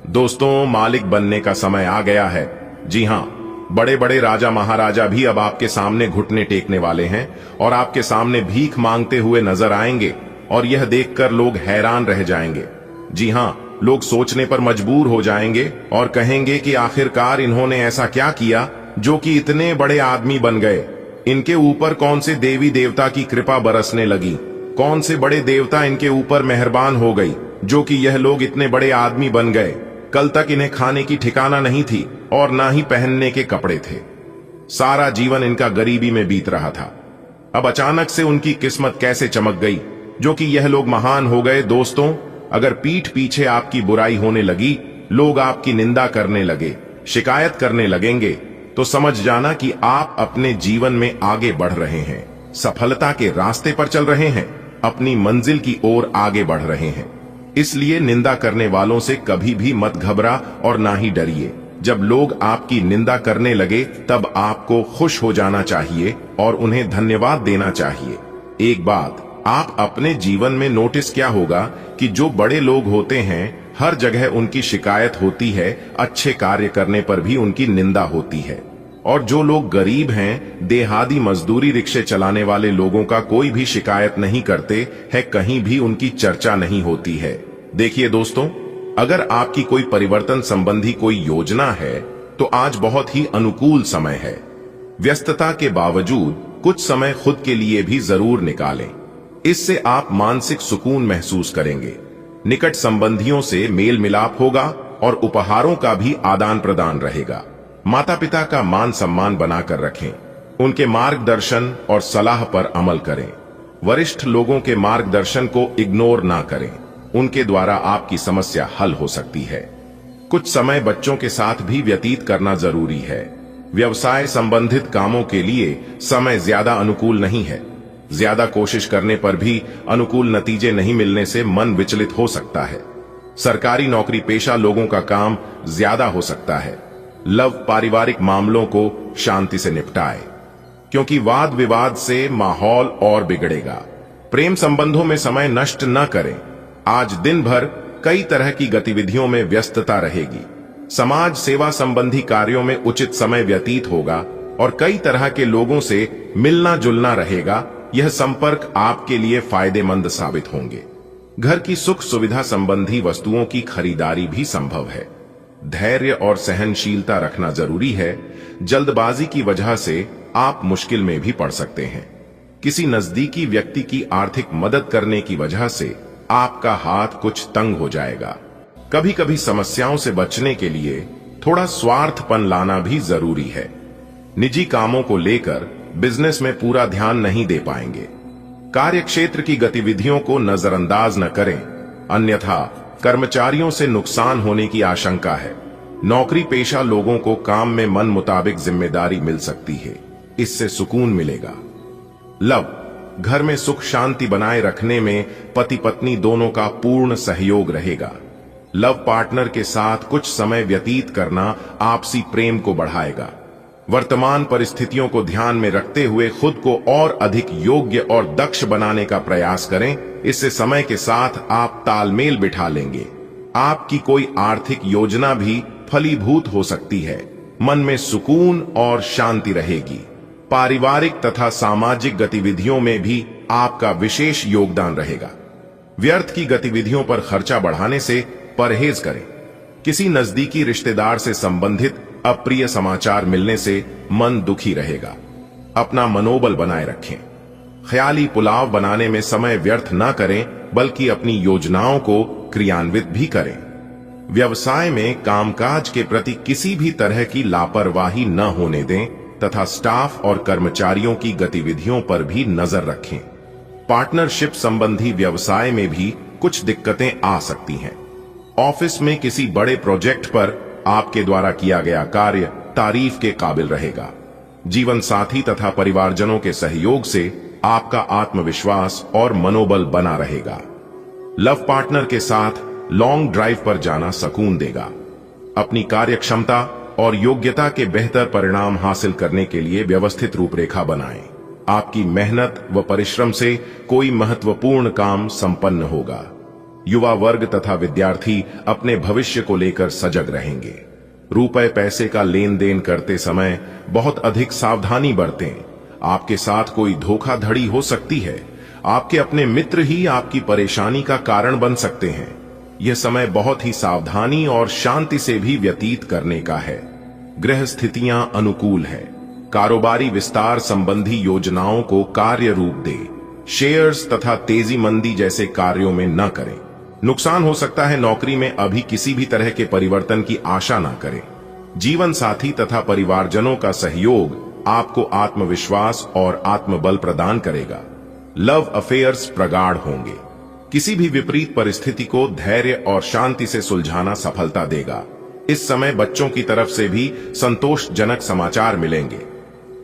दोस्तों, मालिक बनने का समय आ गया है। जी हां, बड़े बड़े राजा महाराजा भी अब आपके सामने घुटने टेकने वाले हैं और आपके सामने भीख मांगते हुए नजर आएंगे और यह देखकर लोग हैरान रह जाएंगे। जी हां, लोग सोचने पर मजबूर हो जाएंगे और कहेंगे कि आखिरकार इन्होंने ऐसा क्या किया जो कि इतने बड़े आदमी बन गए। इनके ऊपर कौन से देवी देवता की कृपा बरसने लगी, कौन से बड़े देवता इनके ऊपर मेहरबान हो गई जो कि यह लोग इतने बड़े आदमी बन गए। कल तक इन्हें खाने की ठिकाना नहीं थी और ना ही पहनने के कपड़े थे। सारा जीवन इनका गरीबी में बीत रहा था। अब अचानक से उनकी किस्मत कैसे चमक गई जो कि यह लोग महान हो गए। दोस्तों, अगर पीठ पीछे आपकी बुराई होने लगी, लोग आपकी निंदा करने लगे, शिकायत करने लगेंगे, तो समझ जाना कि आप अपने जीवन में आगे बढ़ रहे हैं, सफलता के रास्ते पर चल रहे हैं, अपनी मंजिल की ओर आगे बढ़ रहे हैं। इसलिए निंदा करने वालों से कभी भी मत घबरा और ना ही डरिए। जब लोग आपकी निंदा करने लगे तब आपको खुश हो जाना चाहिए और उन्हें धन्यवाद देना चाहिए। एक बात आप अपने जीवन में नोटिस क्या होगा कि जो बड़े लोग होते हैं, हर जगह उनकी शिकायत होती है, अच्छे कार्य करने पर भी उनकी निंदा होती है। और जो लोग गरीब हैं, देहाती मजदूरी रिक्शे चलाने वाले लोगों का कोई भी शिकायत नहीं करते है, कहीं भी उनकी चर्चा नहीं होती है। देखिए दोस्तों, अगर आपकी कोई परिवर्तन संबंधी कोई योजना है तो आज बहुत ही अनुकूल समय है। व्यस्तता के बावजूद कुछ समय खुद के लिए भी जरूर निकालें। इससे आप मानसिक सुकून महसूस करेंगे, निकट संबंधियों से मेल मिलाप होगा और उपहारों का भी आदान प्रदान रहेगा। माता पिता का मान सम्मान बनाकर रखें, उनके मार्गदर्शन और सलाह पर अमल करें। वरिष्ठ लोगों के मार्गदर्शन को इग्नोर ना करें, उनके द्वारा आपकी समस्या हल हो सकती है। कुछ समय बच्चों के साथ भी व्यतीत करना जरूरी है। व्यवसाय संबंधित कामों के लिए समय ज्यादा अनुकूल नहीं है। ज्यादा कोशिश करने पर भी अनुकूल नतीजे नहीं मिलने से मन विचलित हो सकता है। सरकारी नौकरी पेशा लोगों का काम ज्यादा हो सकता है। लव पारिवारिक मामलों को शांति से निपटाए, क्योंकि वाद विवाद से माहौल और बिगड़ेगा। प्रेम संबंधों में समय नष्ट न करें। आज दिन भर कई तरह की गतिविधियों में व्यस्तता रहेगी। समाज सेवा संबंधी कार्यों में उचित समय व्यतीत होगा और कई तरह के लोगों से मिलना जुलना रहेगा। यह संपर्क आपके लिए फायदेमंद साबित होंगे। घर की सुख सुविधा संबंधी वस्तुओं की खरीदारी भी संभव है। धैर्य और सहनशीलता रखना जरूरी है। जल्दबाजी की वजह से आप मुश्किल में भी पड़ सकते हैं। किसी नजदीकी व्यक्ति की आर्थिक मदद करने की वजह से आपका हाथ कुछ तंग हो जाएगा। कभी कभी समस्याओं से बचने के लिए थोड़ा स्वार्थपन लाना भी जरूरी है। निजी कामों को लेकर बिजनेस में पूरा ध्यान नहीं दे पाएंगे। कार्यक्षेत्र की गतिविधियों को नजरअंदाज न करें, अन्यथा कर्मचारियों से नुकसान होने की आशंका है। नौकरी पेशा लोगों को काम में मन मुताबिक जिम्मेदारी मिल सकती है, इससे सुकून मिलेगा। लव, घर में सुख शांति बनाए रखने में पति पत्नी दोनों का पूर्ण सहयोग रहेगा। लव पार्टनर के साथ कुछ समय व्यतीत करना आपसी प्रेम को बढ़ाएगा। वर्तमान परिस्थितियों को ध्यान में रखते हुए खुद को और अधिक योग्य और दक्ष बनाने का प्रयास करें। इससे समय के साथ आप तालमेल बिठा लेंगे। आपकी कोई आर्थिक योजना भी फलीभूत हो सकती है। मन में सुकून और शांति रहेगी। पारिवारिक तथा सामाजिक गतिविधियों में भी आपका विशेष योगदान रहेगा। व्यर्थ की गतिविधियों पर खर्चा बढ़ाने से परहेज करें। किसी नजदीकी रिश्तेदार से संबंधित अप्रिय समाचार मिलने से मन दुखी रहेगा। अपना मनोबल बनाए रखें। ख्याली पुलाव बनाने में समय व्यर्थ न करें, बल्कि अपनी योजनाओं को क्रियान्वित भी करें। व्यवसाय में कामकाज के प्रति किसी भी तरह की लापरवाही न होने दें तथा स्टाफ और कर्मचारियों की गतिविधियों पर भी नजर रखें। पार्टनरशिप संबंधी व्यवसाय में भी कुछ दिक्कतें आ सकती हैं। ऑफिस में किसी बड़े प्रोजेक्ट पर आपके द्वारा किया गया कार्य तारीफ के काबिल रहेगा। जीवन साथी तथा परिवारजनों के सहयोग से आपका आत्मविश्वास और मनोबल बना रहेगा। लव पार्टनर के साथ लॉन्ग ड्राइव पर जाना सुकून देगा। अपनी कार्यक्षमता और योग्यता के बेहतर परिणाम हासिल करने के लिए व्यवस्थित रूपरेखा बनाएं। आपकी मेहनत व परिश्रम से कोई महत्वपूर्ण काम संपन्न होगा। युवा वर्ग तथा विद्यार्थी अपने भविष्य को लेकर सजग रहेंगे। रुपए पैसे का लेन देन करते समय बहुत अधिक सावधानी बरतें। आपके साथ कोई धोखाधड़ी हो सकती है। आपके अपने मित्र ही आपकी परेशानी का कारण बन सकते हैं। यह समय बहुत ही सावधानी और शांति से भी व्यतीत करने का है। ग्रह स्थितियां अनुकूल है। कारोबारी विस्तार संबंधी योजनाओं को कार्य रूप दे। शेयर्स तथा तेजी मंदी जैसे कार्यों में न करें। नुकसान हो सकता है। नौकरी में अभी किसी भी तरह के परिवर्तन की आशा न करें। जीवन साथी तथा परिवारजनों का सहयोग आपको आत्मविश्वास और आत्मबल प्रदान करेगा। लव अफेयर्स प्रगाढ़ होंगे। किसी भी विपरीत परिस्थिति को धैर्य और शांति से सुलझाना सफलता देगा। इस समय बच्चों की तरफ से भी संतोषजनक समाचार मिलेंगे।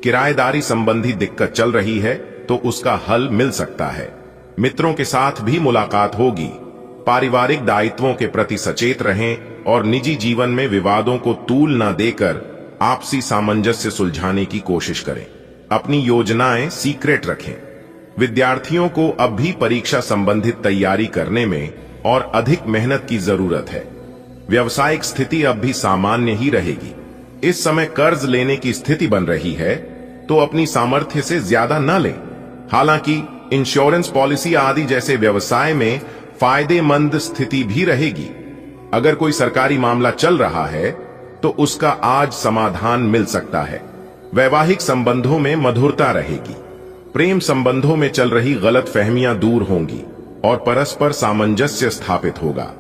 किराएदारी संबंधी दिक्कत चल रही है तो उसका हल मिल सकता है। मित्रों के साथ भी मुलाकात होगी। पारिवारिक दायित्वों के प्रति सचेत रहें और निजी जीवन में विवादों को तूल न देकर आपसी सामंजस्य सुलझाने की कोशिश करें। अपनी योजनाएं सीक्रेट रखें। विद्यार्थियों को अब भी परीक्षा संबंधित तैयारी करने में और अधिक मेहनत की जरूरत है। व्यावसायिक स्थिति अब भी सामान्य ही रहेगी। इस समय कर्ज लेने की स्थिति बन रही है तो अपनी सामर्थ्य से ज्यादा न लें। हालांकि इंश्योरेंस पॉलिसी आदि जैसे व्यवसाय में फायदेमंद स्थिति भी रहेगी। अगर कोई सरकारी मामला चल रहा है तो उसका आज समाधान मिल सकता है। वैवाहिक संबंधों में मधुरता रहेगी। प्रेम संबंधों में चल रही गलतफहमियां दूर होंगी और परस्पर सामंजस्य स्थापित होगा।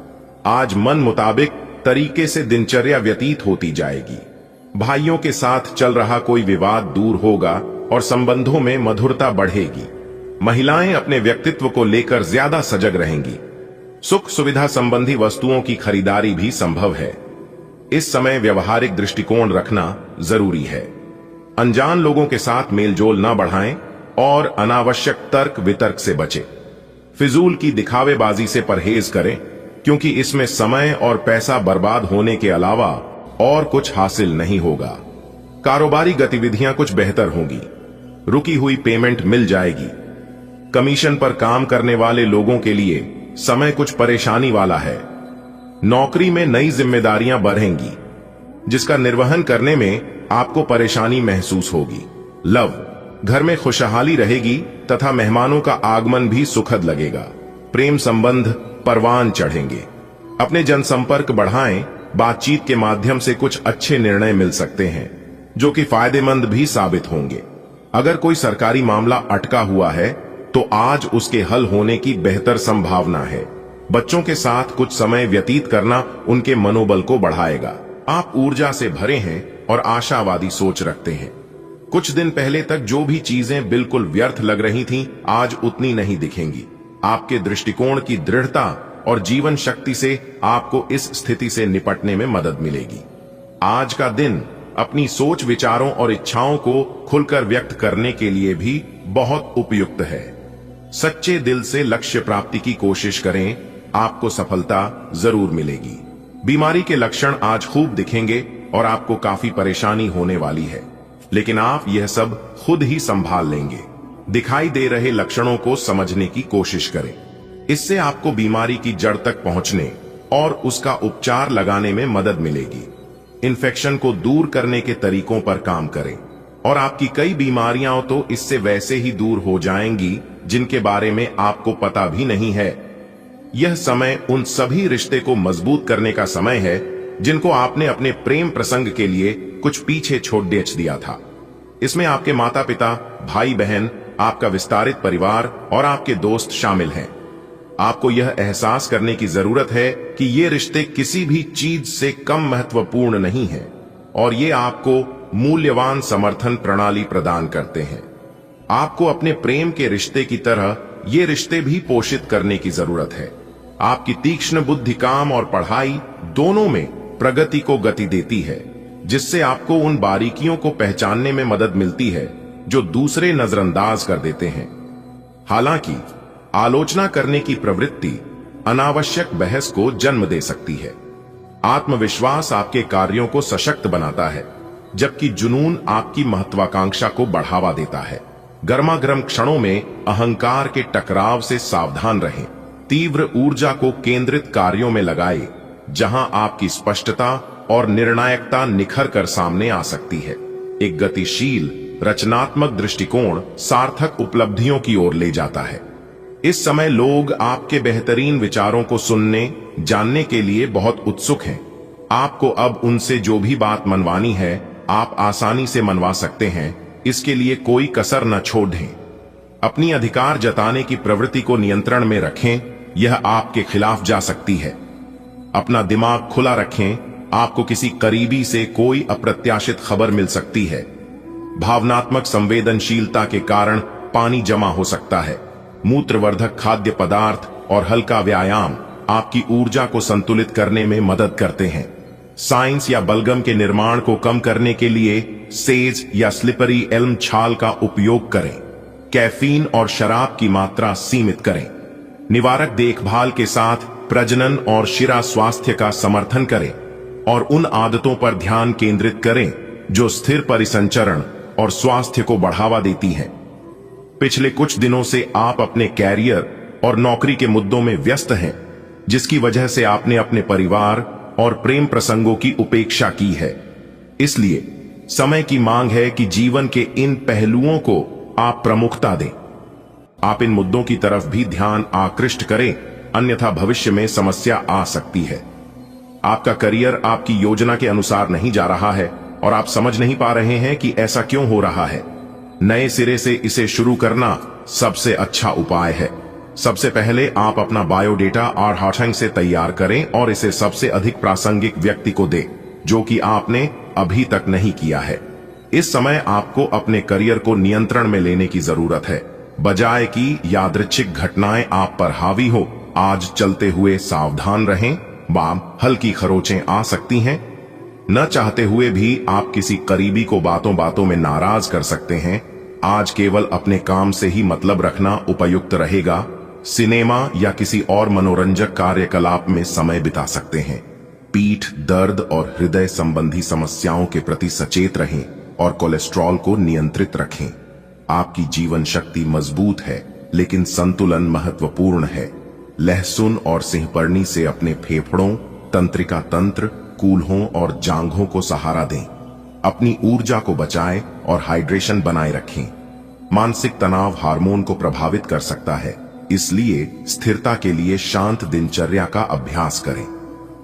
आज मन मुताबिक तरीके से दिनचर्या व्यतीत होती जाएगी। भाइयों के साथ चल रहा कोई विवाद दूर होगा और संबंधों में मधुरता बढ़ेगी। महिलाएं अपने व्यक्तित्व को लेकर ज्यादा सजग रहेंगी। सुख सुविधा संबंधी वस्तुओं की खरीदारी भी संभव है। इस समय व्यवहारिक दृष्टिकोण रखना जरूरी है। अनजान लोगों के साथ मेलजोल न बढ़ाएं और अनावश्यक तर्क वितर्क से बचें। फिजूल की दिखावेबाजी से परहेज करें, क्योंकि इसमें समय और पैसा बर्बाद होने के अलावा और कुछ हासिल नहीं होगा। कारोबारी गतिविधियां कुछ बेहतर होंगी, रुकी हुई पेमेंट मिल जाएगी। कमीशन पर काम करने वाले लोगों के लिए समय कुछ परेशानी वाला है। नौकरी में नई जिम्मेदारियां बढ़ेंगी, जिसका निर्वहन करने में आपको परेशानी महसूस होगी। लव, घर में खुशहाली रहेगी तथा मेहमानों का आगमन भी सुखद लगेगा। प्रेम संबंध परवान चढ़ेंगे। अपने जनसंपर्क बढ़ाएं, बातचीत के माध्यम से कुछ अच्छे निर्णय मिल सकते हैं जो कि फायदेमंद भी साबित होंगे। अगर कोई सरकारी मामला अटका हुआ है तो आज उसके हल होने की बेहतर संभावना है। बच्चों के साथ कुछ समय व्यतीत करना उनके मनोबल को बढ़ाएगा। आप ऊर्जा से भरे हैं और आशावादी सोच रखते हैं। कुछ दिन पहले तक जो भी चीजें बिल्कुल व्यर्थ लग रही थीं, आज उतनी नहीं दिखेंगी। आपके दृष्टिकोण की दृढ़ता और जीवन शक्ति से आपको इस स्थिति से निपटने में मदद मिलेगी। आज का दिन अपनी सोच, विचारों और इच्छाओं को खुलकर व्यक्त करने के लिए भी बहुत उपयुक्त है। सच्चे दिल से लक्ष्य प्राप्ति की कोशिश करें, आपको सफलता जरूर मिलेगी। बीमारी के लक्षण आज खूब दिखेंगे और आपको काफी परेशानी होने वाली है, लेकिन आप यह सब खुद ही संभाल लेंगे। दिखाई दे रहे लक्षणों को समझने की कोशिश करें, इससे आपको बीमारी की जड़ तक पहुंचने और उसका उपचार लगाने में मदद मिलेगी। इन्फेक्शन को दूर करने के तरीकों पर काम करें और आपकी कई बीमारियां तो इससे वैसे ही दूर हो जाएंगी जिनके बारे में आपको पता भी नहीं है। यह समय उन सभी रिश्ते को मजबूत करने का समय है जिनको आपने अपने प्रेम प्रसंग के लिए कुछ पीछे छोड़ दिया था। इसमें आपके माता पिता, भाई बहन, आपका विस्तारित परिवार और आपके दोस्त शामिल हैं। आपको यह एहसास करने की जरूरत है कि ये रिश्ते किसी भी चीज से कम महत्वपूर्ण नहीं हैं और ये आपको मूल्यवान समर्थन प्रणाली प्रदान करते हैं। आपको अपने प्रेम के रिश्ते की तरह ये रिश्ते भी पोषित करने की जरूरत है। आपकी तीक्ष्ण बुद्धि, काम और पढ़ाई दोनों में प्रगति को गति देती है, जिससे आपको उन बारीकियों को पहचानने में मदद मिलती है जो दूसरे नजरअंदाज कर देते हैं। हालांकि आलोचना करने की प्रवृत्ति अनावश्यक बहस को जन्म दे सकती है। आत्मविश्वास आपके कार्यों को सशक्त बनाता है, जबकि जुनून आपकी महत्वाकांक्षा को बढ़ावा देता है। गर्मागर्म क्षणों में अहंकार के टकराव से सावधान रहें। तीव्र ऊर्जा को केंद्रित कार्यों में लगाएं, जहां आपकी स्पष्टता और निर्णायकता निखर कर सामने आ सकती है। एक गतिशील, रचनात्मक दृष्टिकोण सार्थक उपलब्धियों की ओर ले जाता है। इस समय लोग आपके बेहतरीन विचारों को सुनने, जानने के लिए बहुत उत्सुक हैं। आपको अब उनसे जो भी बात मनवानी है, आप आसानी से मनवा सकते हैं। इसके लिए कोई कसर न छोड़ें। अपनी अधिकार जताने की प्रवृत्ति को नियंत्रण में रखें, यह आपके खिलाफ जा सकती है। अपना दिमाग खुला रखें, आपको किसी करीबी से कोई अप्रत्याशित खबर मिल सकती है। भावनात्मक संवेदनशीलता के कारण पानी जमा हो सकता है। मूत्रवर्धक खाद्य पदार्थ और हल्का व्यायाम आपकी ऊर्जा को संतुलित करने में मदद करते हैं। साइंस या बलगम के निर्माण को कम करने के लिए सेज या स्लिपरी एल्म छाल का उपयोग करें। कैफीन और शराब की मात्रा सीमित करें। निवारक देखभाल के साथ प्रजनन और शिरा स्वास्थ्य का समर्थन करें और उन आदतों पर ध्यान केंद्रित करें जो स्थिर परिसंचरण और स्वास्थ्य को बढ़ावा देती हैं। पिछले कुछ दिनों से आप अपने कैरियर और नौकरी के मुद्दों में व्यस्त हैं, जिसकी वजह से आपने अपने परिवार और प्रेम प्रसंगों की उपेक्षा की है। इसलिए समय की मांग है कि जीवन के इन पहलुओं को आप प्रमुखता दें। आप इन मुद्दों की तरफ भी ध्यान आकृष्ट करें, अन्यथा भविष्य में समस्या आ सकती है। आपका करियर आपकी योजना के अनुसार नहीं जा रहा है और आप समझ नहीं पा रहे हैं कि ऐसा क्यों हो रहा है। नए सिरे से इसे शुरू करना सबसे अच्छा उपाय है। सबसे पहले आप अपना बायोडेटा और हाथंग से तैयार करें और इसे सबसे अधिक प्रासंगिक व्यक्ति को दें, जो कि आपने अभी तक नहीं किया है। इस समय आपको अपने करियर को नियंत्रण में लेने की जरूरत है, बजाय कि यादृच्छिक घटनाएं आप पर हावी हो। आज चलते हुए सावधान रहें, बाम हल्की खरोचें आ सकती हैं। न चाहते हुए भी आप किसी करीबी को बातों बातों में नाराज कर सकते हैं। आज केवल अपने काम से ही मतलब रखना उपयुक्त रहेगा। सिनेमा या किसी और मनोरंजक कार्यकलाप में समय बिता सकते हैं। पीठ दर्द और हृदय संबंधी समस्याओं के प्रति सचेत रहें और कोलेस्ट्रॉल को नियंत्रित रखें। आपकी जीवन शक्ति मजबूत है, लेकिन संतुलन महत्वपूर्ण है। लहसुन और सिंहपर्णी से अपने फेफड़ों, तंत्रिका तंत्र, कूल्हों और जांघों को सहारा दें। अपनी ऊर्जा को बचाएं और हाइड्रेशन बनाए रखें। मानसिक तनाव हार्मोन को प्रभावित कर सकता है, इसलिए स्थिरता के लिए शांत दिनचर्या का अभ्यास करें।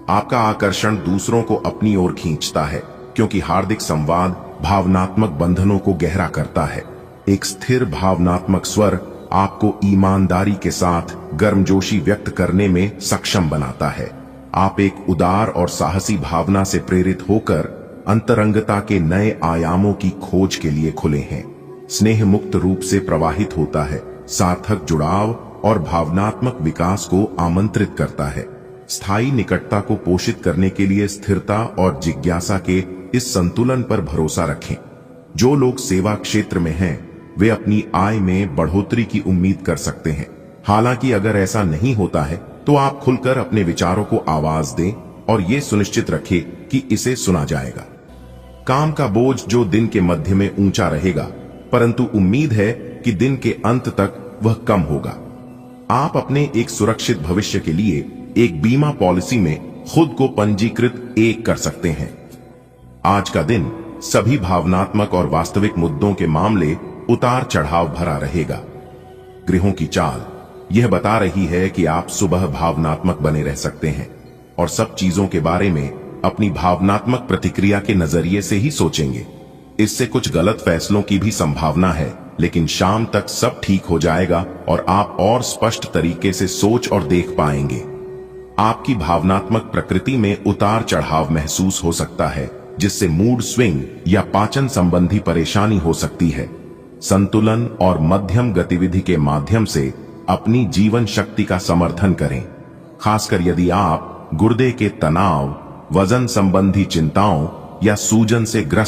आपका आकर्षण दूसरों को अपनी ओर खींचता है, क्योंकि हार्दिक संवाद भावनात्मक बंधनों को गहरा करता है। एक स्थिर भावनात्मक स्वर आपको ईमानदारी के साथ गर्मजोशी व्यक्त करने में सक्षम बनाता है। आप एक उदार और साहसी भावना से प्रेरित होकर अंतरंगता के नए आयामों की खोज के लिए खुले हैं। स्नेह मुक्त रूप से प्रवाहित होता है, सार्थक जुड़ाव और भावनात्मक विकास को आमंत्रित करता है। स्थायी निकटता को पोषित करने के लिए स्थिरता और जिज्ञासा के इस संतुलन पर भरोसा रखें। जो लोग सेवा क्षेत्र में हैं, वे अपनी आय में बढ़ोतरी की उम्मीद कर सकते हैं। हालांकि अगर ऐसा नहीं होता है, तो आप खुलकर अपने विचारों को आवाज दें और ये सुनिश्चित रखें कि इसे सुना जाएगा। काम का बोझ जो दिन के मध्य में ऊंचा रहेगा, परंतु उम्मीद है कि दिन के अंत तक वह कम होगा। आप अपने एक सुरक्षित भविष्य के लिए एक बीमा पॉलिसी में खुद को पंजीकृत कर सकते हैं। आज का दिन सभी भावनात्मक और वास्तविक मुद्दों के मामले उतार चढ़ाव भरा रहेगा। ग्रहों की चाल यह बता रही है कि आप सुबह भावनात्मक बने रह सकते हैं और सब चीजों के बारे में अपनी भावनात्मक प्रतिक्रिया के नजरिए से ही सोचेंगे। इससे कुछ गलत फैसलों की भी संभावना है, लेकिन शाम तक सब ठीक हो जाएगा और आप और स्पष्ट तरीके से सोच और देख पाएंगे। आपकी भावनात्मक प्रकृति में उतार चढ़ाव महसूस हो सकता है, जिससे मूड स्विंग या पाचन संबंधी परेशानी हो सकती है। संतुलन और मध्यम गतिविधि के माध्यम से अपनी जीवन शक्ति का समर्थन करें, खासकर यदि आप गुर्दे के तनाव, वजन संबंधी चिंताओं या सूजन से ग्रस्त